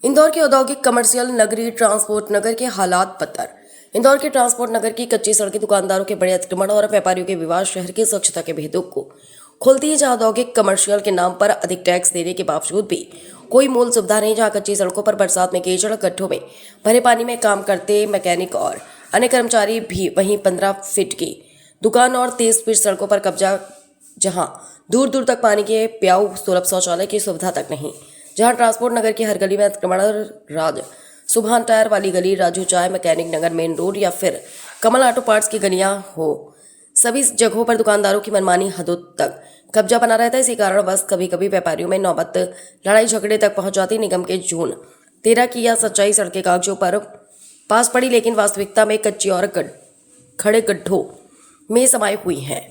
इंदौर के औद्योगिक कमर्शियल नगरी ट्रांसपोर्ट नगर के हालात बदतर। इंदौर के ट्रांसपोर्ट नगर की कच्ची सड़कें दुकानदारों के बड़े अतिक्रमण और व्यापारियों के विवाद शहर की स्वच्छता के भेदों को खोलती है। जहां औद्योगिक कमर्शियल के नाम पर अधिक टैक्स देने के बावजूद भी कोई मूल सुविधा नहीं। जहां कच्ची सड़कों पर बरसात में कीचड़ गड्ढों में भरे पानी में काम करते मैकेनिक और अन्य कर्मचारी भी, वहीं 15 फीट की दुकान और 30 फीट सड़कों पर कब्जा, जहां दूर दूर तक पानी के प्याऊ सुलभ शौचालय की सुविधा तक नहीं। जहां ट्रांसपोर्ट नगर की हर गली में अतिक्रमण राज, सुभान टायर वाली गली, राजू चाय, मैकेनिक नगर मेन रोड या फिर कमल ऑटो पार्ट्स की गलियां हो, सभी जगहों पर दुकानदारों की मनमानी हदों तक कब्जा बना रहता है। इसी कारण बस कभी कभी व्यापारियों में नौबत लड़ाई झगड़े तक पहुंच जाती। निगम के जून 13 की यह सच्चाई सड़कें कागजों पर पास पड़ी, लेकिन वास्तविकता में कच्ची और खड़े गड्ढों में समाई हुई हैं।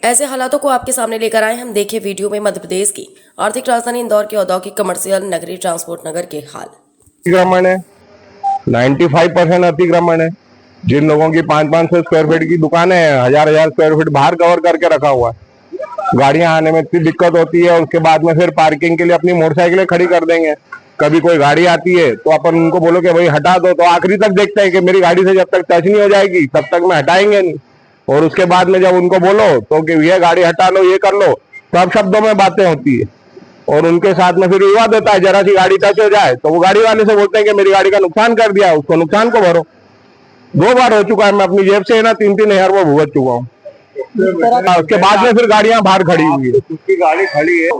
ऐसे हालातों को आपके सामने लेकर आए हम। देखें वीडियो में मध्य प्रदेश की आर्थिक राजधानी इंदौर के औद्योगिक कमर्शियल नगरी ट्रांसपोर्ट नगर के हाल। अतिक्रमण है, 95% अतिक्रमण है। जिन लोगों की 500-500 स्क्वायर फीट की दुकानें हैं, 1000-1000 स्क्वायर फीट बाहर कवर करके रखा हुआ है। गाड़ियां आने में इतनी दिक्कत होती है, उसके बाद में फिर पार्किंग के लिए अपनी मोटरसाइकिलें खड़ी कर देंगे। कभी कोई गाड़ी आती है तो अपन उनको बोलो कि भाई हटा दो, तो आखिरी तक देखते हैं कि मेरी गाड़ी से जब तक टच नहीं हो जाएगी तब तक मैं हटाएंगे नहीं। और उसके बाद में जब उनको बोलो तो कि ये गाड़ी हटा लो, ये कर लो, तो अब शब्दों में बातें होती है और उनके साथ में फिर विवाद होता है। जरा सी गाड़ी टच हो जाए तो वो गाड़ी वाले से बोलते हैं कि मेरी गाड़ी का नुकसान कर दिया, उसको नुकसान को भरो। 2 बार हो चुका है, मैं अपनी जेब से ना 3-3 हजार वो भुगत चुका हूँ। उसके बाद में फिर गाड़ियां बाहर खड़ी हुई है। उसकी गाड़ी खड़ी है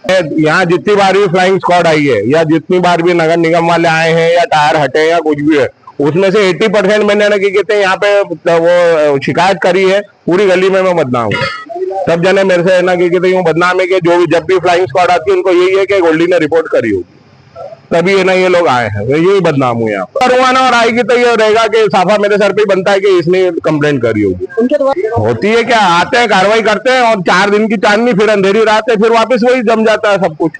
यहाँ, जितनी बार भी फ्लाइंग स्क्वाड आई है या जितनी बार भी नगर निगम वाले आए हैं या टायर हटे या कुछ भी है, उसमें से 80% मैंने ना कहते हैं यहाँ पे वो शिकायत करी है। पूरी गली में मैं बदनाम हूँ। सब जने मेरे से ना कहते हैं बदनाम है कि जो भी जब भी फ्लाइंग स्क्वाड आती है उनको यही है कि गोल्डी ने रिपोर्ट करी होगी, तभी है ना ये लोग आए हैं। यही बदनाम हुए यहाँ पर ना, और आएगी तो ये रहेगा कि साफा मेरे सर पे ही बनता है कि इसने कंप्लेंट करी होगी। होती है क्या, आते हैं, कार्रवाई करते हैं और 4 दिन की चांदनी, फिर अंधेरी रात है, फिर वापस वही जम जाता है सब कुछ।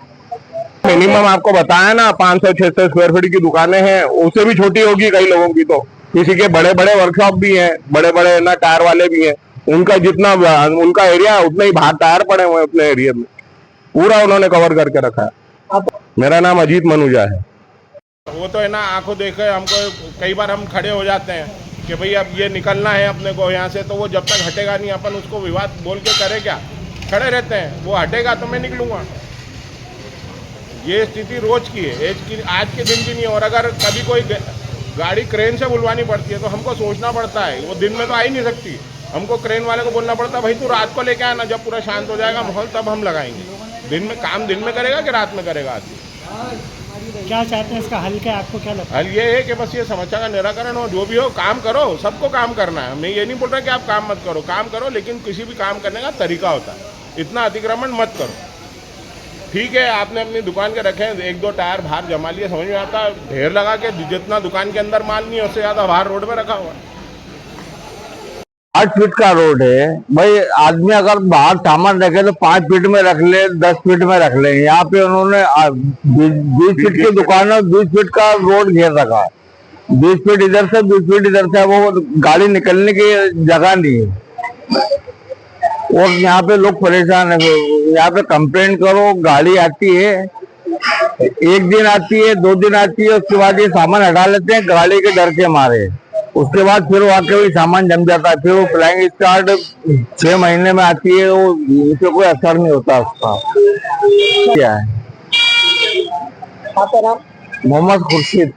मिनिमम आपको बताया ना, 500-600 स्क्वायर फीट की दुकानें हैं, उससे भी छोटी होगी कई लोगों की। तो किसी के बड़े बड़े वर्कशॉप भी हैं, बड़े बड़े ना टायर वाले भी हैं, उनका जितना उनका एरिया उतने ही बाहर टायर पड़े हुए हैं। अपने एरिया में पूरा उन्होंने कवर करके रखा है। मेरा नाम अजीत मनुजा है। वो तो है ना, आंखों देखे हमको कई बार हम खड़े हो जाते हैं कि भाई अब ये निकलना है अपने को यहाँ से, तो वो जब तक हटेगा नहीं अपन उसको विवाद बोल के करे क्या, खड़े रहते हैं। वो हटेगा तो मैं निकलूंगा। ये स्थिति रोज की है, आज के दिन की नहीं है। और अगर कभी कोई गाड़ी क्रेन से बुलवानी पड़ती है तो हमको सोचना पड़ता है, वो दिन में तो आ ही नहीं सकती। हमको क्रेन वाले को बोलना पड़ता है भाई तू रात को लेके आना, जब पूरा शांत हो जाएगा माहौल तब हम लगाएंगे। दिन में काम दिन में करेगा कि रात में करेगा आदमी? क्या चाहते हैं, इसका हल क्या आपको क्या लगता है? हल ये है कि बस ये समस्या का निराकरण हो। जो भी हो काम करो, सबको काम करना है। मैं ये नहीं बोल रहा कि आप काम मत करो, काम करो, लेकिन किसी भी काम करने का तरीका होता है। इतना अतिक्रमण मत करो। ठीक है, आपने अपनी दुकान के रखे 1-2 टायर बाहर जमा लिए, समझ में आता है। ढेर लगा के जितना दुकान के अंदर माल नहीं है उससे ज़्यादा बाहर रोड में रखा हुआ है। 8 फीट का रोड है भाई, आदमी अगर बाहर सामान रखे तो 5 फीट में रख ले, 10 फीट में रख ले। यहाँ पे उन्होंने 20 फीट की दुकान है, 20 फीट का रोड घेर रखा है। 20 फीट इधर से, 20 फीट इधर से, वो गाड़ी निकलने की जगह नहीं है और यहाँ पे लोग परेशान है। यहाँ पे कंप्लेंट करो, गाड़ी आती है, 1 दिन आती है, 2 दिन आती है, उसके बाद ये सामान हटा लेते हैं गाड़ी के डर के मारे। उसके बाद फिर वाकई सामान जम जाता है। फिर वो फ्लाइंग स्क्वाड 6 महीने में आती है, वो उसे कोई असर नहीं होता उसका। क्या है? मोहम्मद खुर्शीद।